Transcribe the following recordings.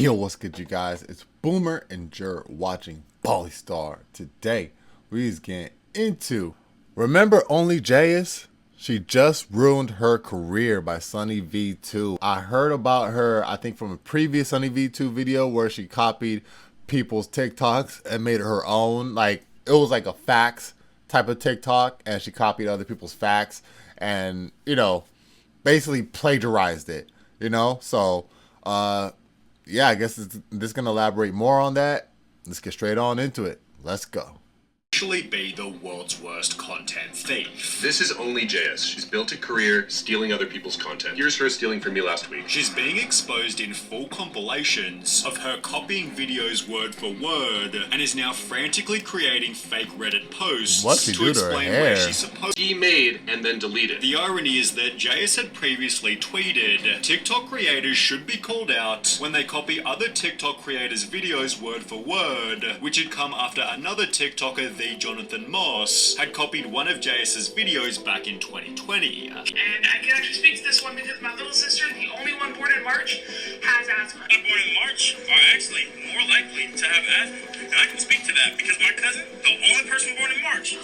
Yo, what's good, you guys? It's Boomer and Jer watching Bally Star. Today, we is getting into, remember OnlyJayus? She just ruined her career by Sunny V2. I heard about her, I think from a previous Sunny V2 video where she copied people's TikToks and made it her own. Like, it was like a facts type of TikTok, and she copied other people's facts and, you know, basically plagiarized it, you know? So, yeah, I guess this is going to elaborate more on that. Let's get straight on into it. Let's go. Actually be the world's worst content thief. This is OnlyJayus. She's built a career stealing other people's content. Here's her stealing from me last week. She's being exposed in full compilations of her copying videos word for word and is now frantically creating fake Reddit posts What's she to do to her explain hair? where she's supposed. He made and then deleted. The irony is that Jayus had previously tweeted, TikTok creators should be called out when they copy other TikTok creators' videos word for word, which had come after another TikToker, Jonathan Moss, had copied one of Jayus's videos back in 2020. And I can actually speak to this one because my little sister, the only one born in March, has asthma. Born in March are actually more likely to have asthma. And I can speak to that because my cousin, the only person born in March,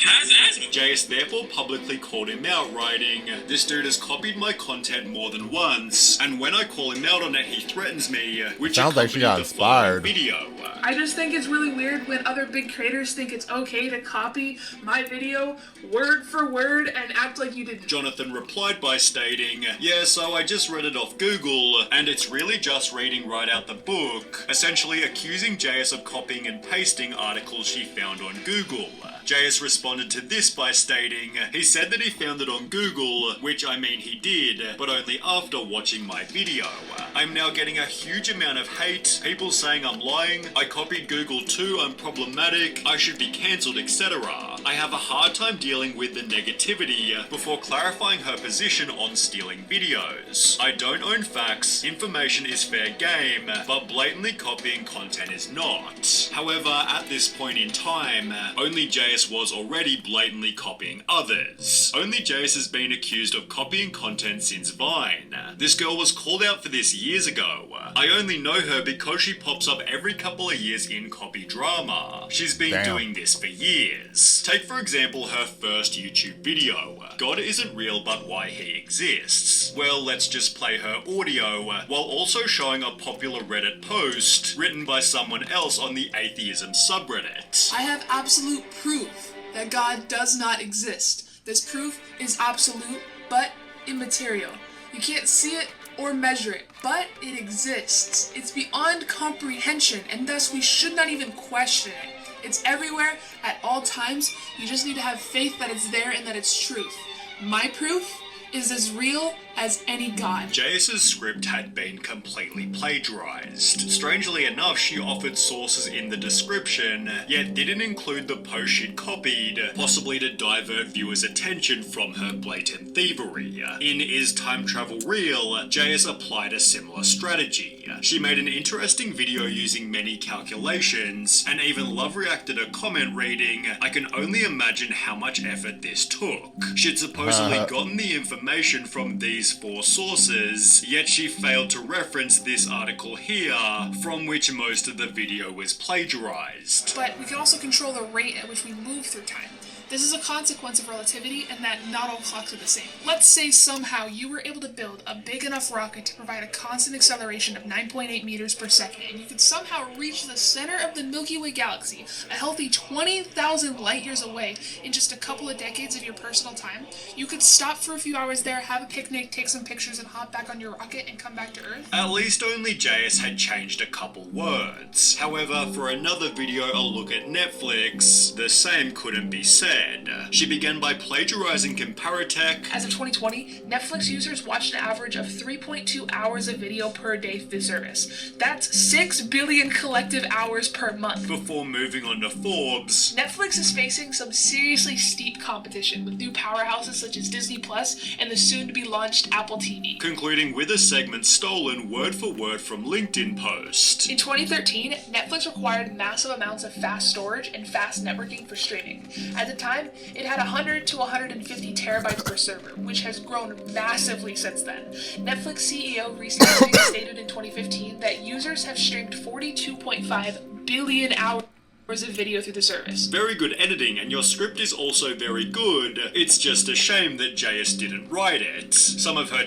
has asthma. Jayus therefore publicly called him out, writing, "This dude has copied my content more than once, and when I call him out on it, he threatens me," which sounds like she got accompanied the following inspired. video. I just think it's really weird when other big creators think it's okay to copy my video word for word and act like you didn't. Jonathan replied by stating, "Yeah, so I just read it off Google, and it's really just reading right out the book," essentially accusing Jayus of copying and pasting articles she found on Google. Jayus responded to this by stating, "He said that he found it on Google, which I mean he did, but only after watching my video. I'm now getting a huge amount of hate, people saying I'm lying, I copied Google too, I'm problematic, I should be cancelled, etc. I have a hard time dealing with the negativity," before clarifying her position on stealing videos. "I don't own facts, information is fair game, but blatantly copying content is not." However, at this point in time, OnlyJayus was already blatantly copying others. OnlyJayus has been accused of copying content since Vine. This girl was called out for this years ago. I only know her because she pops up every couple of years in copy drama. She's been doing this for years. Take for example her first YouTube video, "God isn't real but why he exists." Well, let's just play her audio while also showing a popular Reddit post written by someone else on the atheism subreddit. I have absolute proof that God does not exist. This proof is absolute, but immaterial. You can't see it or measure it, but it exists. It's beyond comprehension, and thus we should not even question it. It's everywhere, at all times. You just need to have faith that it's there and that it's truth. My proof is as real as any god. Jayus's script had been completely plagiarized. Strangely enough, she offered sources in the description, yet didn't include the post she'd copied, possibly to divert viewers' attention from her blatant thievery. In Is Time Travel Real, Jayus applied a similar strategy. She made an interesting video using many calculations, and even love reacted a comment reading, "I can only imagine how much effort this took." She'd supposedly gotten the information from these 4 sources, yet she failed to reference this article here, from which most of the video was plagiarized. But we can also control the rate at which we move through time. This is a consequence of relativity and that not all clocks are the same. Let's say somehow you were able to build a big enough rocket to provide a constant acceleration of 9.8 meters per second, and you could somehow reach the center of the Milky Way galaxy, a healthy 20,000 light years away, in just a couple of decades of your personal time. You could stop for a few hours there, have a picnic, take some pictures, and hop back on your rocket and come back to Earth. At least OnlyJayus had changed a couple words. However, for another video, a look at Netflix, the same couldn't be said. She began by plagiarizing Comparatech. As of 2020, Netflix users watched an average of 3.2 hours of video per day through the service. That's 6 billion collective hours per month. Before moving on to Forbes. Netflix is facing some seriously steep competition with new powerhouses such as Disney Plus and the soon-to-be-launched Apple TV. Concluding with a segment stolen word for word from LinkedIn post. In 2013, Netflix required massive amounts of fast storage and fast networking for streaming. At the time, time, it had 100 to 150 terabytes per server, which has grown massively since then. Netflix CEO recently stated in 2015 that users have streamed 42.5 billion hours of video through the service. Very good editing, and your script is also very good. It's just a shame that JS didn't write it. Some of her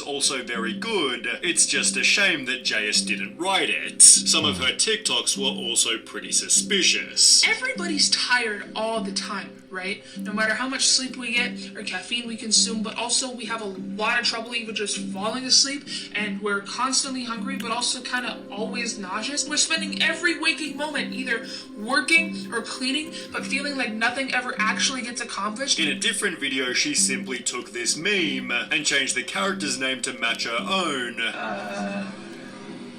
also very good. It's just a shame that JS didn't write it. Some of her TikToks were also pretty suspicious. Everybody's tired all the time, right? No matter how much sleep we get or caffeine we consume, but also we have a lot of trouble even just falling asleep, and we're constantly hungry, but also kind of always nauseous. We're spending every waking moment either working or cleaning, but feeling like nothing ever actually gets accomplished. In a different video, she simply took this meme and changed the character's name to match her own.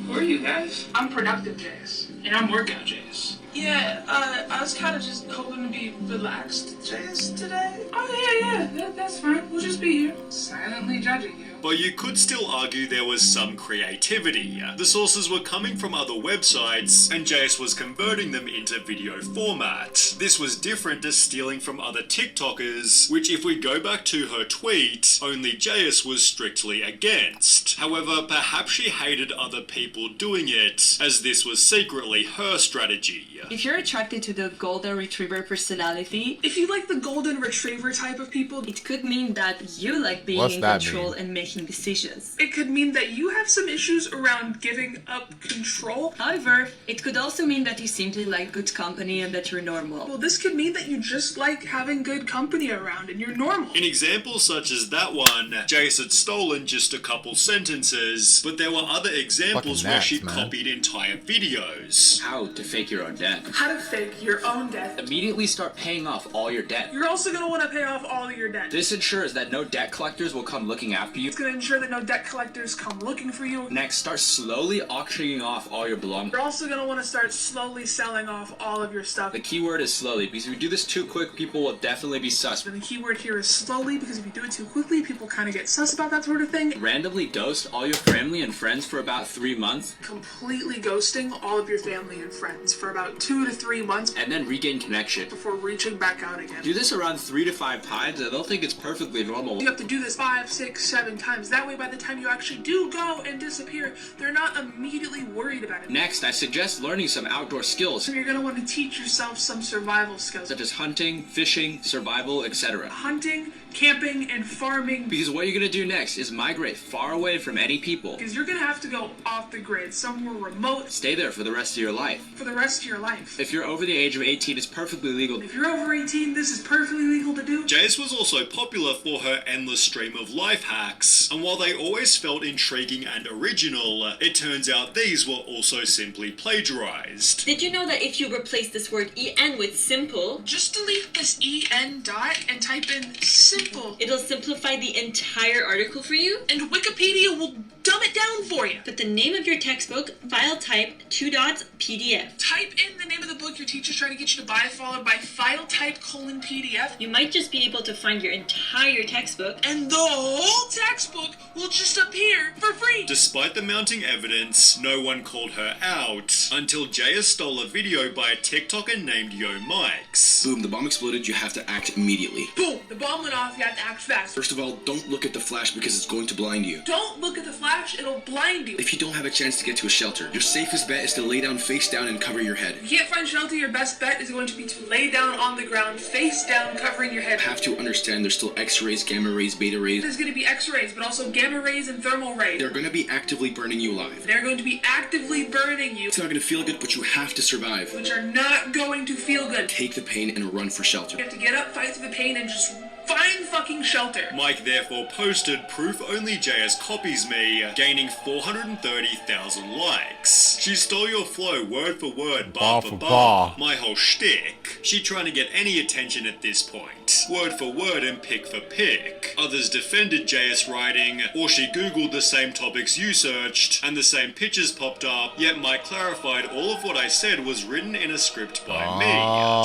Who are you guys? I'm Productive JS. And I'm Workout JS. Yeah, I was kind of just hoping to be relaxed JS today. Oh, yeah, that's fine. We'll just be here, silently judging you. But you could still argue there was some creativity. The sources were coming from other websites, and JS was converting them into video format. This was different to stealing from other TikTokers, which if we go back to her tweet, OnlyJayus was strictly against. However, perhaps she hated other people doing it, as this was secretly her strategy. If you're attracted to the golden retriever personality, If you like the golden retriever type of people, it could mean that you like being What's in that control mean? and making decisions. it could mean that you have some issues around giving up control. However, it could also mean that you simply like good company and that you're normal. Well, this could mean that you just like having good company around and you're normal. In examples such as that one, JS had stolen just a couple sentences, but there were other examples Fucking where gnats, she man. copied entire videos. How to fake your own debt. How to fake your own death. Immediately start paying off all your debt. You're also going to want to pay off all of your debt. This ensures that no debt collectors will come looking after you. It's going to ensure that no debt collectors come looking for you. Next, start slowly auctioning off all your belongings. You're also going to want to start slowly selling off all of your stuff. The key word is slowly, because if you do this too quick, people will definitely be sus. And the key word here is slowly, because if you do it too quickly, people kind of get sus about that sort of thing. Randomly ghost all your family and friends for about 3 months, Completely ghosting all of your family and friends for about 2 to 3 months and then regain connection. before reaching back out again. Do this around 3 to 5 times, and they'll think it's perfectly normal. You have to do this 5, 6, 7 times. That way, by the time you actually do go and disappear, they're not immediately worried about it. Next, I suggest learning some outdoor skills, So you're going to want to teach yourself some survival skills. such as hunting, fishing, survival, etc. Hunting, camping, and farming. Because what you're going to do next is migrate far away from any people. Because you're going to have to go off the grid, somewhere remote, Stay there for the rest of your life. for the rest of your life. If you're over the age of 18, it's perfectly legal. If you're over 18, this is perfectly legal to do. JS was also popular for her endless stream of life hacks, and while they always felt intriguing and original, it turns out these were also simply plagiarized. Did you know that if you replace this word en with simple, Just delete this en dot and type in simple, it'll simplify the entire article for you? and Wikipedia will dumb it down for you. Put the name of your textbook, file type, 2 dots, PDF. Type in the name of the book your teacher's trying to get you to buy, followed by file type : PDF, You might just be able to find your entire textbook. and the whole textbook will just appear for free. Despite the mounting evidence, no one called her out, until JS stole a video by a TikToker named Yo Mikes. Boom, the bomb exploded, you have to act immediately. Boom, the bomb went off, you have to act fast. First of all, don't look at the flash because it's going to blind you. Don't look at the flash, it'll blind you. If you don't have a chance to get to a shelter, your safest bet is to lay down face down and cover your head. If you can't find shelter, your best bet is going to be to lay down on the ground, face down, covering your head. You have to understand there's still X-rays, gamma rays, beta rays. There's going to be X-rays, but also gamma rays and thermal rays. They're going to be actively burning you alive. They're going to be actively burning you, It's not going to feel good, but you have to survive. which are not going to feel good. Take the pain and run for shelter. You have to get up, fight through the pain, and just find fucking shelter. Mike therefore posted proof OnlyJayus copies me, gaining 430,000 likes. She stole your flow word for word, bar for bar. My whole shtick. She trying to get any attention at this point. Word for word and pick for pick. Others defended JS writing, or she googled the same topics you searched, and the same pictures popped up, yet Mike clarified all of what I said was written in a script by me.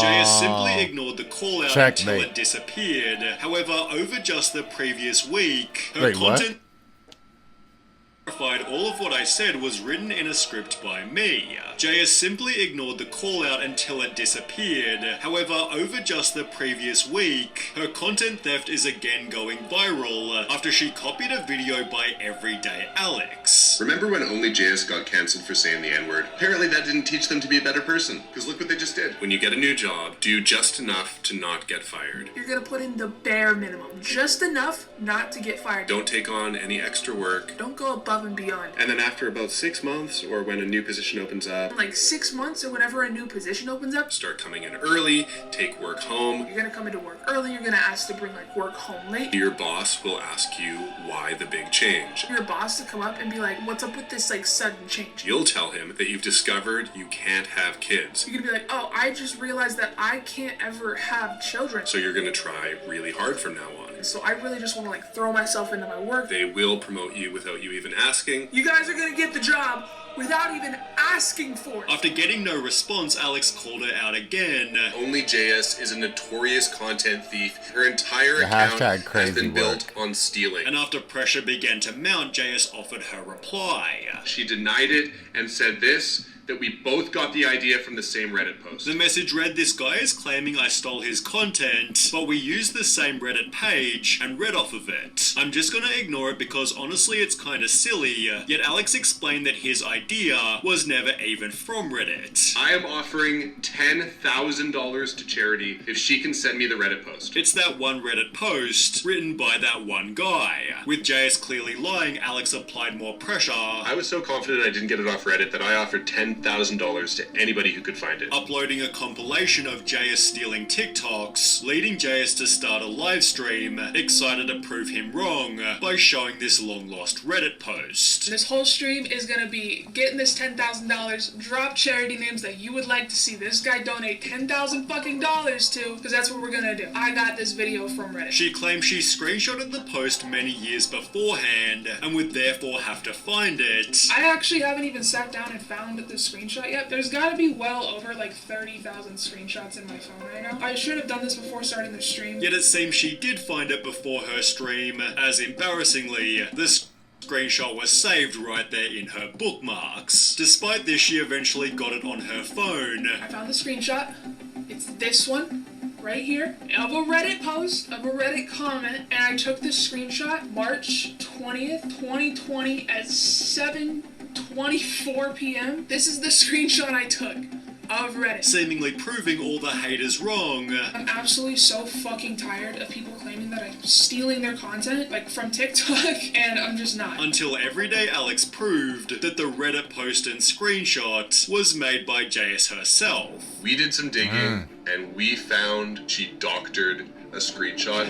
JS simply ignored the call out until Checkmate. it disappeared. However, over just the previous week, her Wait, what? content all of what I said was written in a script by me. Jayus simply ignored the call out until it disappeared. However, over just the previous week, her content theft is again going viral after she copied a video by Everyday Alex. Remember when OnlyJayus got cancelled for saying the N-word? Apparently that didn't teach them to be a better person, because look what they just did. When you get a new job, do just enough to not get fired. You're gonna put in the bare minimum, just enough not to get fired. Don't take on any extra work. Don't go above and beyond. And then after about 6 months, or when a new position opens up, Like 6 months or whenever a new position opens up, start coming in early, take work home. you're gonna come into work early, you're gonna ask to bring like work home late. Your boss will ask you why the big change. Your boss to come up and be like, what's up with this like sudden change? You'll tell him that you've discovered you can't have kids. You're gonna be like, oh, I just realized that I can't ever have children. So you're gonna try really hard from now on. So I really just want to like throw myself into my work. They will promote you without you even asking. You guys are gonna get the job without even asking for it. After getting no response, Alex called her out again. OnlyJayus is a notorious content thief. Her entire The account hashtag has crazy been built on stealing. And after pressure began to mount, Jayus offered her reply. She denied it and said this, that we both got the idea from the same Reddit post. The message read, "This guy is claiming I stole his content, but we used the same Reddit page and read off of it. I'm just gonna ignore it because honestly it's kinda silly." Yet Alex explained that his idea was never even from Reddit. I am offering $10,000 to charity if she can send me the Reddit post. It's that one Reddit post written by that one guy. With Jayus clearly lying, Alex applied more pressure. I was so confident I didn't get it off Reddit that I offered $10,000 to anybody who could find it. Uploading a compilation of Jayus stealing TikToks, leading Jayus to start a live stream, excited to prove him wrong by showing this long-lost Reddit post. This whole stream is gonna be getting this $10,000, drop charity names that you would like to see this guy donate 10,000 fucking dollars to, because that's what we're gonna do. I got this video from Reddit. She claimed she screenshotted the post many years beforehand and would therefore have to find it. I actually haven't even sat down and found the screenshot yet. There's gotta be well over like 30,000 screenshots in my phone right now. I should have done this before starting the stream. Yet it seems she did find it before her stream, as embarrassingly, the screenshot was saved right there in her bookmarks. Despite this, she eventually got it on her phone. I found the screenshot. It's this one. Right here, of a Reddit post, of a Reddit comment, and I took this screenshot March 20th, 2020 at 7:24 p.m. This is the screenshot I took of Reddit. Seemingly proving all the haters wrong. I'm absolutely so fucking tired of people claiming that I'm stealing their content, like from TikTok, and I'm just not. Until Everyday Alex proved that the Reddit post and screenshot was made by Jayus herself. We did some digging, and we found she doctored a screenshot.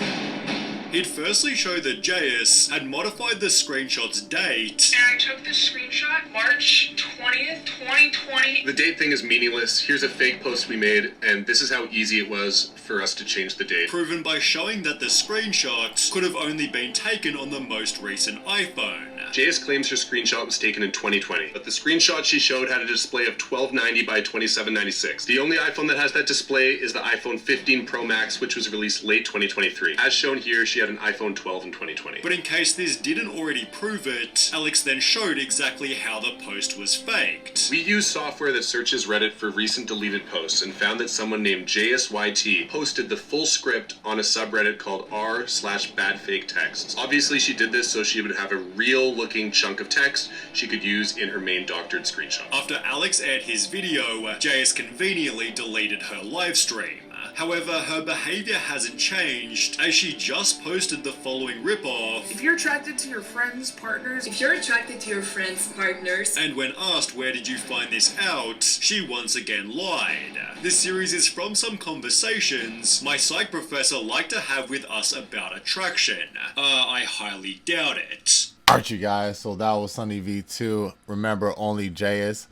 He'd firstly show that Jayus had modified the screenshot's date. And I took this screenshot March 20th, 2020. The date thing is meaningless. Here's a fake post we made, and this is how easy it was for us to change the date. Proven by showing that the screenshot could have only been taken on the most recent iPhone. Jayus claims her screenshot was taken in 2020, but the screenshot she showed had a display of 1290 by 2796. The only iPhone that has that display is the iPhone 15 Pro Max, which was released late 2023. As shown here, she had an iPhone 12 in 2020. But in case this didn't already prove it, Alex then showed exactly how the post was faked. We use software that searches Reddit for recent deleted posts and found that someone named JSYT posted the full script on a subreddit called r/badfaketexts. Obviously she did this so she would have a real looking chunk of text she could use in her main doctored screenshot. After Alex aired his video, Jayus conveniently deleted her live stream. However, her behavior hasn't changed, as she just posted the following ripoff. If you're attracted to your friends, partners, If you're attracted to your friends, partners, And when asked where did you find this out, she once again lied. This series is from some conversations my psych professor liked to have with us about attraction. I highly doubt it. Alright, you guys, so that was Sunny V2. Remember, OnlyJayus.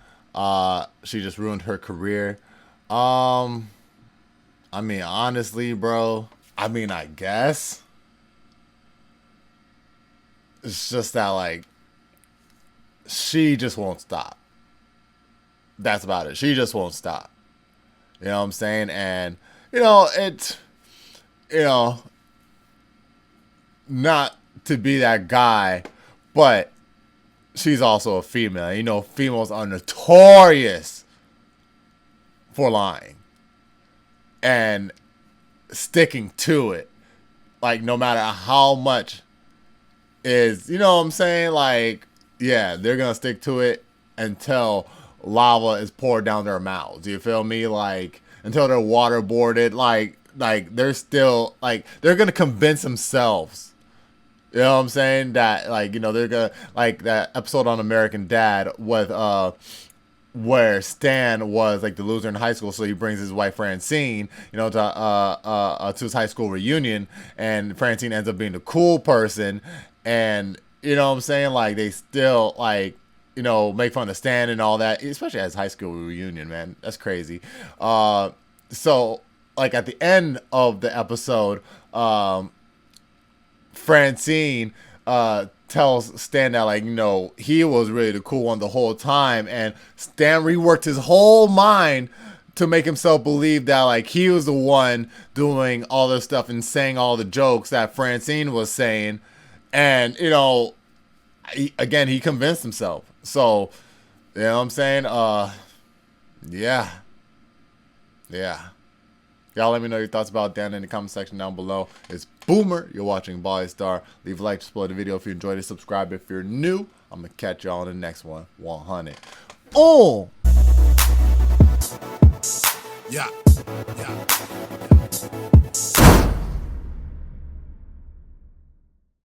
She just ruined her career. I mean, honestly, bro, I guess. It's just that, like, she just won't stop. That's about it. She just won't stop. You know what I'm saying? And, not to be that guy, but she's also a female. You know, females are notorious for lying and sticking to it. Like, no matter how much is, you know what I'm saying? Like, yeah, they're going to stick to it until lava is poured down their mouths. You feel me? Like, until they're waterboarded. Like they're still, like, they're going to convince themselves. You know what I'm saying? That, like, you know, they're going to, like that episode on American Dad with, where Stan was like the loser in high school, so he brings his wife Francine, you know, to his high school reunion, and Francine ends up being the cool person, and you know what I'm saying, like they still like, you know, make fun of Stan and all that, especially as high school reunion, man, that's crazy. So like at the end of the episode, Francine tells Stan that, like, you know, he was really the cool one the whole time, and Stan reworked his whole mind to make himself believe that, like, he was the one doing all this stuff and saying all the jokes that Francine was saying, and, you know, he convinced himself. So, you know what I'm saying? Yeah. Y'all let me know your thoughts about Dan in the comment section down below. It's Boomer. You're watching Bali Star. Leave a like to support the video if you enjoyed it. Subscribe if you're new. I'm going to catch y'all in the next one. 100. Oh! Yeah.